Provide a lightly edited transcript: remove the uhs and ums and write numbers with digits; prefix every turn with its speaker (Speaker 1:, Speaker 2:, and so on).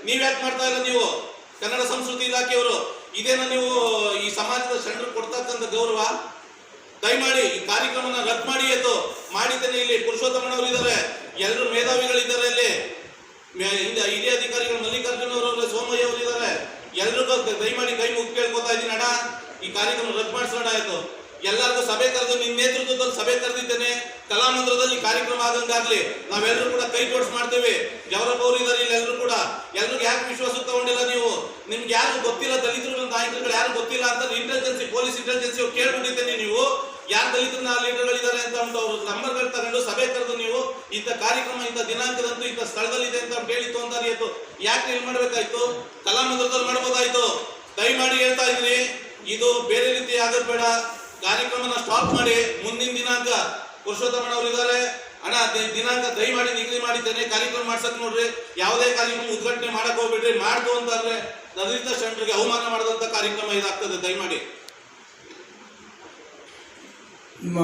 Speaker 1: ನೀವ್ಯಾಕೆ ಮಾಡ್ತಾ ಇಲ್ಲ? ನೀವು ಕನ್ನಡ ಸಂಸ್ಕೃತಿ ಇಲಾಖೆಯವರು ಇದೇನ ನೀವು ಈ ಸಮಾಜದ ಶರಣರು ಕೊಡ್ತಕ್ಕಂಥ ಗೌರವ? ದಯಮಾಡಿ ಈ ಕಾರ್ಯಕ್ರಮನ ರದ್ದು ಮಾಡಿ ಎಂದು ಮಾಡಿದ್ದೇನೆ. ಇಲ್ಲಿ ಪುರುಷೋತ್ತಮನವರು ಇದ್ದಾರೆ, ಎಲ್ಲರೂ ಮೇಧಾವಿಗಳಿದ್ದಾರೆ, ಇಲ್ಲಿ ಹಿರಿಯ ಅಧಿಕಾರಿಗಳು ಮಲ್ಲಿಕಾರ್ಜುನ ಅವರು, ಸೋಮಯ್ಯ ಅವರು ಇದ್ದಾರೆ. ಎಲ್ರಿಗೂ ದಯಮಾಡಿ ಕೈ ಮುಗಿ ಕೇಳ್ಕೊತಾ ಇದ್ದೀನಿ, ಅಣ್ಣ ಈ ಕಾರ್ಯಕ್ರಮ ರದ್ದು ಮಾಡಿಸೋಣ ಆಯ್ತು. ಎಲ್ಲರಿಗೂ ಸಭೆ ಕರೆದು ನಿನ್ನ ನೇತೃತ್ವದಲ್ಲಿ ಸಭೆ ಕರೆದಿದ್ದೇನೆ. ಕಲಾಮಂದಿರದಲ್ಲಿ ಕಾರ್ಯಕ್ರಮ ಆಗಂಗಾಗ್ಲಿ ನಾವೆಲ್ಲರೂ ಕೂಡ ಕೈ ಜೋಡಿಸಿ ಮಾಡ್ತೇವೆ. ಜವರಪ್ಪ ಅವರು ಇದ್ದಾರೆ ಇಲ್ಲಿ, ಎಲ್ಲರೂ ಕೂಡ. ಎಲ್ರಿಗೂ ಯಾಕೆ ವಿಶ್ವಾಸಕ್ಕೆ ತಗೊಂಡಿಲ್ಲ ನೀವು? ನಿಮ್ಗೆ ಯಾರು ಗೊತ್ತಿಲ್ಲ, ದಲಿತರು ನಾಯಕರುಗಳು ಯಾರು ಗೊತ್ತಿಲ್ಲ ಅಂತ ಇಂಟೆಲಿಜೆನ್ಸಿ, ಪೊಲೀಸ್ ಇಂಟೆಲಿಜೆನ್ಸಿ ಅವ್ರು ಕೇಳ್ಬಿಟ್ಟಿದ್ದೇನೆ. ನೀವು ಯಾರು ದಲಿತ ಲೀಡರ್ಗಳಿದ್ದಾರೆ ಅಂತ ಅವ್ರ ನಂಬರ್ಗಳು ತಗೊಂಡು ಸಭೆ ಕರೆದು ನೀವು ಇಂಥ ಕಾರ್ಯಕ್ರಮ ಇಂಥ ದಿನಾಂಕದಂತೂ ಇಂಥ ಸ್ಥಳದಲ್ಲಿದೆ ಅಂತ ಹೇಳಿ ತೊಂದರೆ ಇತ್ತು. ಯಾಕೆ ಇಲ್ಲಿ ಮಾಡ್ಬೇಕಾಯ್ತು? ಕಲಾಮಂದಿರದಲ್ಲಿ ಮಾಡ್ಬೋದಾಯ್ತು. ದಯಮಾಡಿ ಹೇಳ್ತಾ ಇದ್ರಿ, ಇದು ಬೇರೆ ರೀತಿ ಆಗೋದು ಬೇಡ. ಕಾರ್ಯಕ್ರಮನ ಸ್ಟಾಪ್ ಮಾಡಿ. ಮುಂದಿನ ದಿನಾಂಕ ಪುರುಷೋತ್ತಮನವರು ಇದ್ದಾರೆ, ಅಣ್ಣ ದಿನಾಂಕ ದಯಮಾಡಿ ನಿಗದಿ ಮಾಡಿದ್ದೇನೆ. ಕಾರ್ಯಕ್ರಮ ಮಾಡ್ಸಕ್ ನೋಡ್ರಿ. ಯಾವುದೇ ಕಾರ್ಯಕ್ರಮ ಉದ್ಘಾಟನೆ ಮಾಡಕ್ ಹೋಗ್ಬಿಡ್ರಿ. ಮಾಡ್ತು ಅಂತಾದ್ರೆ ದಲಿತ ಶರಣರಿಗೆ ಅವಮಾನ ಮಾಡಿದಂತ ಕಾರ್ಯಕ್ರಮ ಇದಾಗ್ತದೆ. ದಯಮಾಡಿ
Speaker 2: ನಿಮ್ಮ